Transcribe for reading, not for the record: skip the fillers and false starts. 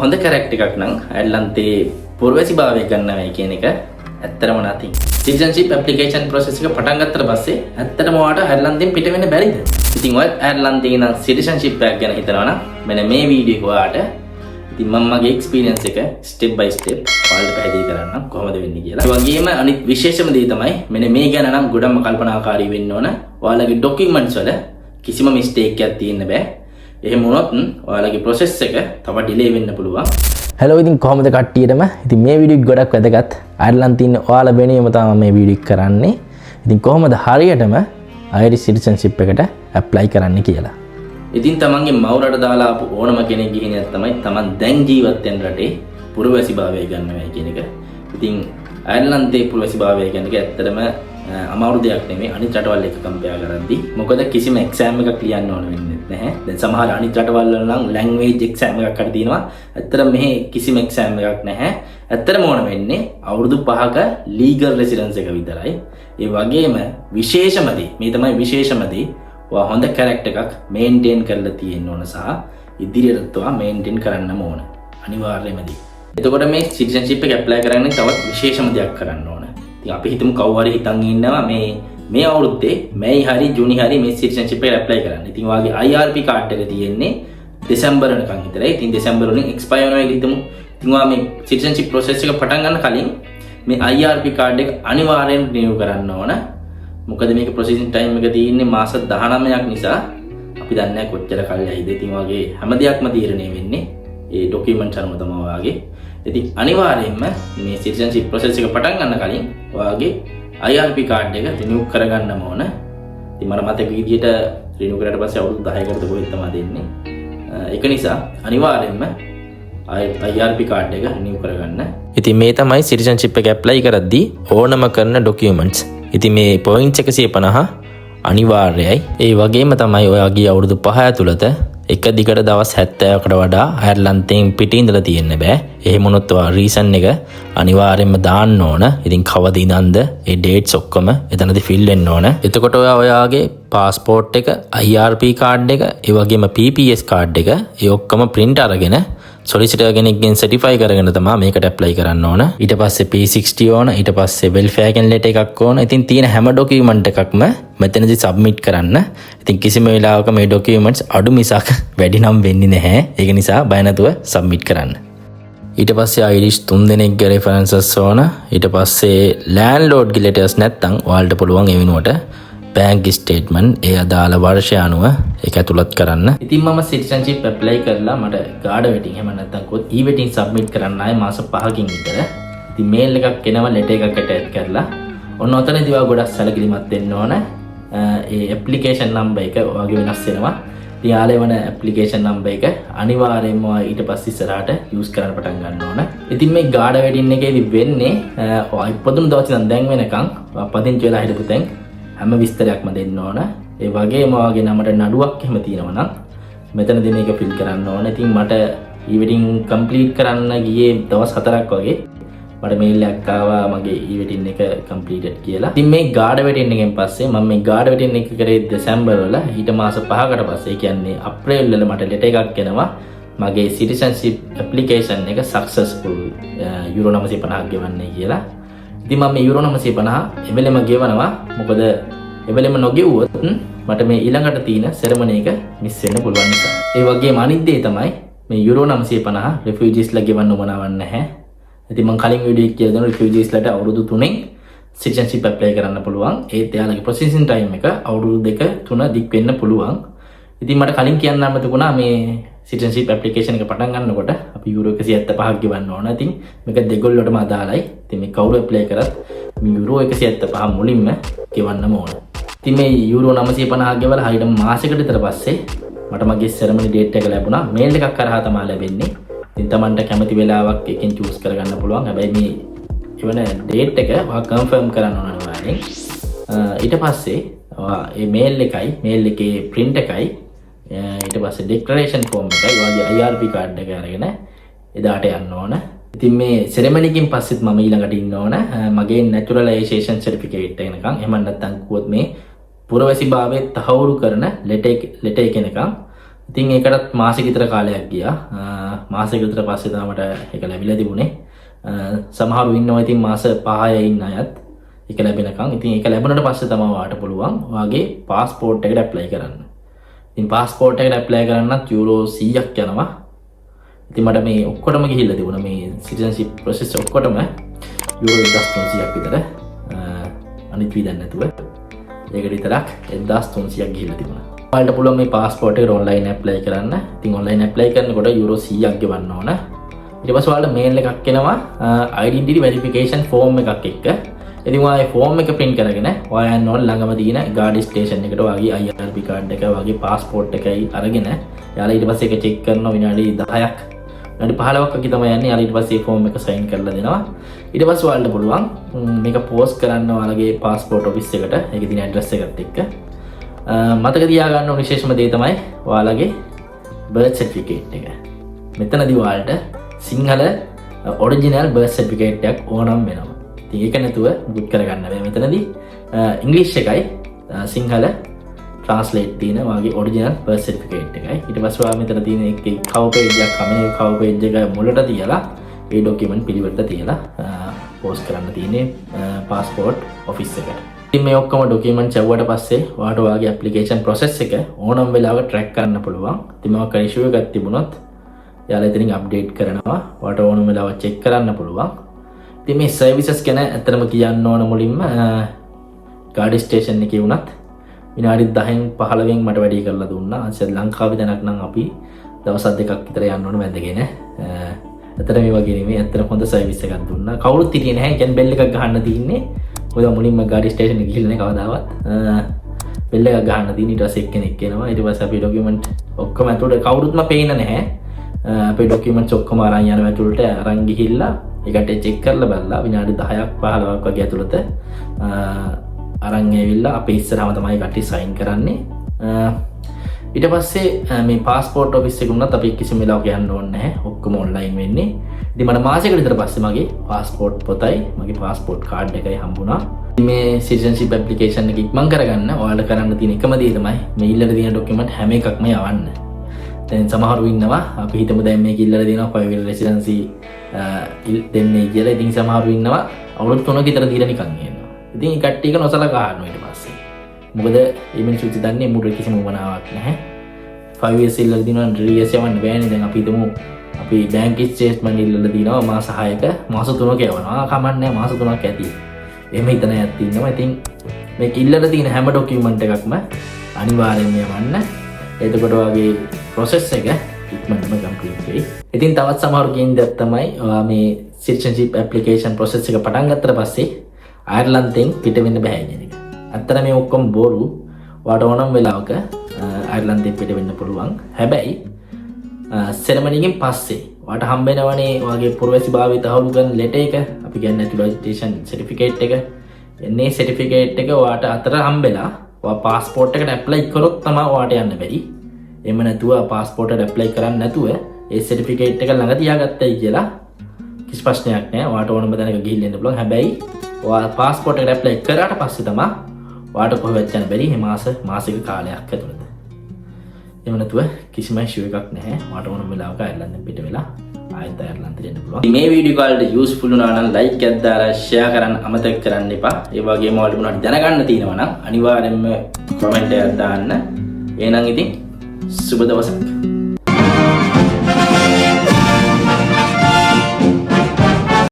හොඳ කැරක්ටර් එකක් නම් අයර්ලන්තේ පුරවැසි භාවය ගන්නවයි කියන එක ඇත්තටම නැති. සිටිසන්ෂිප් ඇප්ලිකේෂන් ප්‍රොසෙස් එක පටන් ගත්තට පස්සේ ඇත්තටම ඔයාට අයර්ලන්තයෙන් පිට වෙන්න බැරිද? ඉතින් ඔය අයර්ලන්තේ ඉඳන් සිටිසන්ෂිප් එකක් ගැන හිතනවා නම් මෙන්න මේ වීඩියෝ එක ඔයාට ඉතින් මම මගේ එක්ස්පීරියන්ස් එක ස්ටෙප් බයි ස්ටෙප් ඔයාලට පැහැදිලි කරන්නම් කොහොමද වෙන්නේ කියලා. ඒ වගේම අනිත් විශේෂම දේ තමයි මෙන්න මේ ගැන නම් ගොඩක්ම කල්පනාකාරී වෙන්න ඕන. ඔයාලගේ ડોකියුමන්ට්ස් වල කිසිම මිස්ටේක් එකක් තියෙන්න බෑ. එහෙම වුණොත් ඔයාලගේ process එක තව ඩිලේ වෙන්න පුළුවන්. hello ඉතින් කොහොමද කට්ටියටම? ඉතින් මේ වීඩියෝ එක ගොඩක් වැදගත්. අයර්ලන්තේ ඉන්න ඔයාලා වෙනුවෙන්ම තමයි මේ වීඩියෝ එක කරන්නේ. ඉතින් කොහොමද හරියටම අයරිෂ් සිටිසන්ෂිප් එකට ඇප්ලයි කරන්න කියලා. ඉතින් තමන්ගේ මව් රට දාලා ආපු ඕනම කෙනෙක් ගිහින් තමයි තමන් දැන් ජීවත් වෙන රටේ පුරවැසිභාවය ගන්නවයි කියන එක. ඉතින් අයර්ලන්තේ පුරවැසිභාවය කියන එක ඇත්තටම අමාරු දෙයක් නෙමෙයි අනිත් රටවල් එක්ක කම්පෙයාර් කරද්දී. මොකද කිසිම එක්සෑම් එකක් ලියන්න ඕන වෙන්නේ නැහැ. දැන් සමහර අනිත් රටවල් වල නම් ලැන්ග්වේජ් එක්සෑම් එකක් හරි තියෙනවා. ඇත්තටම මෙහි කිසිම එක්සෑම් එකක් නැහැ. ඇත්තටම ඕන වෙන්නේ අවුරුදු 5ක ලීගල් රෙසිඩන්ස් එක විතරයි. ඒ වගේම විශේෂම දේ මේ තමයි විශේෂම දේ ඔයා හොඳ කැරක්ටර් එකක් මේන්ටේන් කරලා තියෙන්න ඕන සහ ඉදිරියටත් ඔයා මේන්ටේන් කරන්නම ඕන. අනිවාර්යයෙන්ම දේ. එතකොට මේ සිටිසන්ෂිප් එක ඇප්ලයි කරන්න තවත් විශේෂම දෙයක් කරන්න ඕන. ඉතින් අපි හිතමු කවුරු හරි හිතන් ඉන්නවා මේ අවුරුද්දේ මැයි හරි ජූනි හරි මේ සිටිසන්ෂිප් එකට ඇප්ලයි කරන්න. ඉතින් ඔයාගේ IRP කාඩ් එක තියෙන්නේ දෙසැම්බර් වෙනකන් විතරයි. ඉතින් දෙසැම්බර් වලින් එක්ස්පයර් වෙනවා කියලා හිතමු. ඉතින් ඔයා මේ සිටිසන්ෂිප් ප්‍රොසෙස් එක පටන් ගන්න කලින් මේ IRP කාඩ් එක අනිවාර්යෙන් රිනිව් කරන්න ඕන. මොකද මේක ප්‍රොසෙසින් ටයිම් එක තියෙන්නේ මාස 19ක් නිසා අපි දන්නේ නැහැ කොච්චර කල් යයිද. ඉතින් ඔයාගේ හැම දෙයක්ම තීරණය වෙන්නේ ඒ ડોකියුමන්ට්ස් අනුව තමයි ඔයාගේ. ඉතින් අනිවාර්යයෙන්ම මේ සිටිසන්ෂිප් ප්‍රොසෙස් එක පටන් ගන්න කලින් ඔයාගේ IRP කාඩ් එක රිනිව් කරගන්නම ඕන. ඉතින් මට මතක විදියට රිනිව් කරලා පස්සේ අවුරුදු 10කට කොහෙද තමයි දෙන්නේ. ඒක නිසා අනිවාර්යයෙන්ම IRP කාඩ් එක රිනිව් කරගන්න. ඉතින් මේ තමයි සිටිසන්ෂිප් එක ඇප්ලයි කරද්දී ඕනම කරන ડોකියුමන්ට්ස්. ඉතින් මේ පොයින්ට්ස් 150 අනිවාර්යයි. ඒ වගේම තමයි ඔයාගේ අවුරුදු 5 ඇතුළත එක දිගට දවස් 70කට වඩා අයර්ලන්තයෙන් පිටින් ඉඳලා තියෙන්න බෑ. එහෙම වුණොත් ඔයා රීසන් එක අනිවාර්යයෙන්ම දාන්න ඕන. ඉතින් කවද ඉඳන්ද ඒ ඩේට්ස් ඔක්කොම එතනදී ෆිල් වෙන්න ඕන. එතකොට ඔයාගේ පාස්පෝර්ට් එක, IRP කාඩ් එක, ඒ වගේම PPS කාඩ් එක ඒ ඔක්කොම print අරගෙන සොලිසිටර් කෙනෙක්ගෙන් සර්ටිෆයි කරගෙන තමයි මේකට ඇප්ලයි කරන්න ඕන. ඊට පස්සේ P60 ඕන. ඊට පස්සේ වෙල්ෆෙයාර් කෙන් ලෙටර් එකක් ඕන. ඉතින් තියෙන හැම ડોකියුමන්ට් එකක්ම මෙතනදී සබ්මිට් කරන්න. ඉතින් කිසිම වෙලාවක මේ ડોකියුමන්ට්ස් අඩු මිසක් වැඩි නම් වෙන්නේ නැහැ. ඒක නිසා බය නැතුව සබ්මිට් කරන්න. ඊට පස්සේ අයිරිෂ් 3 දෙනෙක්ගේ රෙෆරන්සස් ඕන. ඊට පස්සේ ලෑන්ඩ්ලෝඩ්ගේ ලෙටර්ස් නැත්තම් ඔයාලට පුළුවන් ඒ වෙනුවට බැංක් ස්ටේට්මන්ට් ඒ අදාළ වර්ෂය අනුව ඒක ඇතුළත් කරන්න. ඉතින් මම සිටිසන්ෂිප් ඇප්ලයි කරලා මට ගාඩ වෙටින් එහෙම නැත්නම් කොත් ඊ වෙටින් සබ්මිට් කරන්න ආයේ මාස 5කින් විතර. ඉතින් මේල් එකක් එනවා ලෙටර් එකක් ඇටච් කරලා. ඔන්න ඔතනදී ඔයා ගොඩක් සැලකිලිමත් වෙන්න ඕන. ඒ ඇප්ලිකේෂන් නම්බර් එක ඔයාගේ වෙනස් වෙනවා. ඉතින් ආලේ වන ඇප්ලිකේෂන් නම්බර් එක අනිවාර්යයෙන්ම ඔයා ඊට පස්සේ ඉස්සරහට යූස් කරන්න පටන් ගන්න ඕන. ඉතින් මේ ගාඩ වෙටින් එකේදී වෙන්නේ ඔයා ඉපදුණු දවස් ඉඳන් දැන් වෙනකන් පදිංචි වෙලා හිටපු තැන් හැම විස්තරයක්ම දෙන්න ඕන. ඒ වගේම ඔයාගේ නමට නඩුවක් එහෙම තියෙනවා නම් මෙතනදී මේක ෆිල් කරන්න ඕන. ඉතින් මට ඊවෙටින් කම්ප්ලීට් කරන්න ගියේ දවස් 4ක් වගේ මට මේල් එකක් ආවා මගේ ඊවෙටින් එක කම්ප්ලීටඩ් කියලා. ඉතින් මේ ගාඩ වෙටින් එකෙන් පස්සේ මම මේ ගාඩ වෙටින් එක කරේ දෙසැම්බර් වල ඊට මාස 5කට පස්සේ කියන්නේ අප්‍රේල් වල මට ලෙටර් එකක් එනවා මගේ සිටිසන්ෂිප් ඇප්ලිකේෂන් එක සක්සස්ෆුල් යුරෝ 950ක් ගෙවන්නේ කියලා. ඉතින් මම මේ යුරෝ 950 එවෙලෙම ගෙවනවා. මොකද එවෙලෙම නොගෙවුවොත් මට මේ ඊළඟට තියෙන සෙරමනි එක මිස් වෙන්න පුළුවන් නිසා. ඒ වගේම අනිත් දේ තමයි මේ යුරෝ 950 රිෆියුජිස්ලා ගෙවන්න උවමනාවක් නැහැ. ඉතින් මම කලින් වීඩියෝ එකේ කියලා දෙනවා රිෆියුජිස්ලාට අවුරුදු 3න් සිටිසන්ෂිප් ඇප්ලයි කරන්න පුළුවන්. ඒත් එයාලගේ ප්‍රොසෙසින් ටයිම් එක අවුරුදු 2-3 දික් වෙන්න පුළුවන්. ඉතින් මට කලින් කියන්න අමතකුණා මේ සිටිසන්ෂිප් ඇප්ලිකේෂන් එක පටන් ගන්නකොට අපි යුරෝ 175ක් ගෙවන්න ඕන. ඉතින් මේක දෙගොල්ලටම අදාළයි. ඉතින් මේ කවුරු ඇප්ලයි කරත් මේ යුරෝ 175 මුලින්ම ගෙවන්නම ඕන. ඉතින් මේ යුරෝ 950 ගෙවලා හරියටම මාසෙකට විතර පස්සේ මට මගේ සෙරමනි ඩේට් එක ලැබුණා. මේල් එකක් කරහා තමයි ලැබෙන්නේ. ඉතින් Tamanට කැමති වෙලාවක් එකෙන් චූස් කරගන්න පුළුවන්. හැබැයි මේ එවන ඩේට් එක ඔයා කන්ෆර්ම් කරන්න ඕන අනිවාර්යෙන්. ඊට පස්සේ ඔයා මේ මේල් එකේ print එකයි ඊට පස්සේ ඩික්ලරේෂන් ෆෝම් එකයි ඔයාගේ IRP කාඩ් එක අරගෙන එදාට යන්න ඕන. ඉතින් මේ සෙරමනිකින් පස්සෙත් මම ඊළඟට ඉන්න ඕන මගේ නැචරලයිසේෂන් සර්ටිෆිකේට් එක එනකන්. එහෙම නැත්නම් කිව්වොත් මේ පුරවැසිභාවයේ තහවුරු කරන ලෙටර් එක එනකන්. ඉතින් ඒකටත් මාසෙක විතර කාලයක් ගියා. මාසයක විතර පස්සේ තමයි මට ඒක ලැබිලා තිබුණේ. සමහරු ඉන්නවා ඉතින් මාස 5 ඉන්න අයත් ඒක ලැබෙනකන්. ඉතින් ඒක ලැබුණාට පස්සේ තමයි ඔයාට පුළුවන් ඔයාගේ પાස්පෝර්ට් එකට ඇප්ලයි කරන්න. ඉතින් පාස්පෝර්ට් එකට ඇප්ලයි කරන්නත් යුරෝ 100ක් යනවා. ඉතින් මට මේ ඔක්කොටම ගිහිල්ලා තිබුණා මේ සිටිසන්ෂිප් ප්‍රොසෙස් ඔක්කොටම යුරෝ 1300ක් විතර. අනිත් විදිහට නැතුව ඒකට විතරක් 1300ක් ගිහිල්ලා තිබුණා. ඔයාලට පුළුවන් මේ පාස්පෝර්ට් එකට ඔන්ලයින් ඇප්ලයි කරන්න. ඉතින් ඔන්ලයින් ඇප්ලයි කරනකොට යුරෝ 100ක් ගෙවන්න ඕන. ඊට පස්සේ ඔයාලට මේල් එකක් එනවා identity verification form එකක් එක්ක. ඉතින් ඔයා ෆෝම් එක print කරගෙන ඔයා යන්න ඕන ළඟම තියෙන ගාඩි ස්ටේෂන් එකට ඔයාගේ IRB කාඩ් එක ඔයාගේ පාස්පෝර්ට් එකයි අරගෙන යාලා ඊට පස්සේ ඒක චෙක් කරනවා විනාඩි 10ක් විනාඩි 15ක් වගේ තමයි යන්නේ. යාලා ඊට පස්සේ ෆෝම් එක සයින් කරලා දෙනවා. ඊට පස්සේ ඔයාලට පුළුවන් මේක පෝස්ට් කරන්න ඔයාලගේ පාස්පෝර්ට් ඔෆිස් එකට ඒකේ තියෙන ඇඩ්‍රස් එකත් එක්ක. මතක තියාගන්න ඕන විශේෂම දේ තමයි ඔයාලගේ බර්ත් සර්ටිෆිකේට් එක. මෙතනදී ඔයාලට සිංහල ඔරිජිනල් බර්ත් සර්ටිෆිකේට් එකක් ඕනම් වෙනවා. ඒක නැතුව බුක් කරගන්න බෑ. මෙතනදී ඉංග්‍රීසි එකයි සිංහල ට්‍රාන්ස්ලේට් තියෙන වාගේ ඔරිජිනල් බර්ත් සර්ටිෆිකේට් එකයි. ඊට පස්සේ ඔයා මෙතන තියෙන එකේ කවර් පේජ් එකක් කමනේ කවර් පේජ් එක මුලට තියලා ඒ ડોකියුමන්ට් පිළිවෙලට තියලා පෝස්ට් කරන්න තියෙන්නේ පාස්පෝර්ට් ඔෆිස් එකට. ඉතින් මේ ඔක්කොම ડોකියුමන්ට් යවුවට පස්සේ ඔයාට ඔයාගේ ඇප්ලිකේෂන් ප්‍රොසෙස් එක ඕනම වෙලාවක ට්‍රැක් කරන්න පුළුවන්. ඉතින් මොකක් හරි ඉෂුව එකක් තිබුණොත් යාලා ඉතින් අප්ඩේට් කරනවා. ඔයාට ඕනම වෙලාවක චෙක් කරන්න පුළුවන්. ඉතින් මේ සර්විසස් ගැන ඇත්තටම කියන්න ඕන මුලින්ම ගාඩි ස්ටේෂන් එකේ වුණත් විනාඩි 10න් 15න් මට වැඩි කරලා දුන්නා. අද ලංකාවේ දැනක් නම් අපි දවස් දෙකක් විතර යන්න ඕන වැඳගෙන. ඇත්තට මේ වගේ නෙමෙයි. ඇත්තට හොඳ සර්විස් එකක් දුන්නා. කවුරුත් හිටියේ නැහැ. කියන්නේ බෙල් එකක් ගහන්න තියෙන්නේ. ඔය මුලින්ම ගාඩි ස්ටේෂන් එක ගිහිල්ලා කවදාවත් බෙල් එකක් ගහන්න තියෙන. ඊට පස්සේ එක්කෙනෙක් එනවා. ඊට පස්සේ අපි ඩොකියුමන්ට් ඔක්කොම ඇතුළට කවුරුත්ම පේන්නේ නැහැ. අපේ ඩොකියුමන්ට්ස් ඔක්කොම අරන් යනවා ඇතුළට. අරන් ගිහිල්ලා ඒකට චෙක් කරලා බලලා විනාඩි 10ක් 15ක් වගේ ඇතුළත අරන් ඇවිල්ලා අපේ ඉස්සරහම තමයි කට්ටිය සයින් කරන්නේ. ඊට පස්සේ මේ පාස්පෝර්ට් ඔෆිස් එක උනත් අපි කිසිම වෙලාවක යන්න ඕනේ නැහැ. ඔක්කොම ඔන්ලයින් වෙන්නේ. ඉතින් මට මාසෙකට විතර පස්සේ මගේ පාස්පෝර්ට් පොතයි මගේ පාස්පෝර්ට් කාඩ් එකයි හම්බුණා. මේ සිටිසන්ෂිප් ඇප්ලිකේෂන් එක ඉක්මන් කරගන්න ඔයාලට කරන්න තියෙන එකම දේ තමයි මේ ඉල්ලලා තියෙන ડોකියුමන්ට් හැම එකක්ම යවන්න. දැන් සමහරු ඉන්නවා අපි හිතමු දැන් මේක ඉල්ලලා දෙනවා පොයිවිල් රෙසිඩන්සි දෙන්නේ කියලා. ඉතින් සමහරු ඉන්නවා අවුරුදු 3ක විතර දීලා නිකන් ඉන්නවා. ඉතින් ඒ කට්ටියක නොසලකා ගන්නවා ඊට පස්සේ. මොකද මේ මිනිස්සු දන්නේ මුඩ කිසිම උවමනාවක් නැහැ. 5 years ඉල්ලලා දිනවා 3 years යවන්න බෑනේ. දැන් අපි හිතමු අපි බැංක් ස්ටේට්මන්ට් ඉල්ලලා දිනවා මාස 6ක මාස 3ක යවනවා. කමන්නේ මාස 3ක් ඇති. එහෙම හිතන අයත් ඉන්නවා. ඉතින් මේක ඉල්ලලා තියෙන හැම ડોකියුමන්ට් එකක්ම අනිවාර්යයෙන්ම යවන්න. එතකොට වගේ process එක ඉක්මනටම complete වෙයි. ඉතින් තවත් සමහරු කියන දේ තමයි මේ citizenship application process එක පටන් ගත්තට පස්සේ අයර්ලන්තෙන් පිට වෙන්න බෑ කියන එක. අත්තර මේ ඔක්කොම බොරු. ඔයාට ඕනම වෙලාවක අයර්ලන්තෙන් පිට වෙන්න පුළුවන්. හැබැයි සෙරමනි එකෙන් පස්සේ ඔයාට හම්බ වෙනවනේ ඔයාගේ පුරවැසිභාවය තහවුරු කරන ලෙටර් එක. අපි කියන්නේ naturalization certificate එක. එන්නේ certificate එක ඔයාට අතර හම්බෙලා ඔයා පාස්පෝර්ට් එකට ඇප්ලයි කරොත් තමයි ඔයාට යන්න බැරි. එහෙම නැතුව පාස්පෝර්ට් එකට ඇප්ලයි කරන්නේ නැතුව ඒ සර්ටිෆිකේට් එක ළඟ තියාගත්තයි කියලා කිසි ප්‍රශ්නයක් නැහැ. ඔයාට ඕනම තැනක ගිහින් එන්න පුළුවන්. හැබැයි ඔයා පාස්පෝර්ට් එකට ඇප්ලයි කරාට පස්සේ තමයි ඔයාට කොහෙවත් යන්න බැරි. මේ මාසික කාලයක් ඇතුළත. එහෙම නැතුව කිසිම ඉෂුව එකක් නැහැ. ඔයාට ඕනම වෙලාවක අයර්ලන්තෙන් පිට වෙලා ආයෙත් අයර්ලන්තෙට එන්න පුළුවන්. මේ වීඩියෝ කාලේට යූස්ෆුල් වුණා නම් ලයික් එකක් දාලා ෂෙයා කරන්න අමතක කරන්න එපා. ඒ වගේම ඔයාලට මොනවද දැනගන්න තියෙනවා නම් අනිවාර්යෙන්ම කමෙන්ට් එකක් දාන්න. එහෙනම් ඉතින් සුබ දවසක්.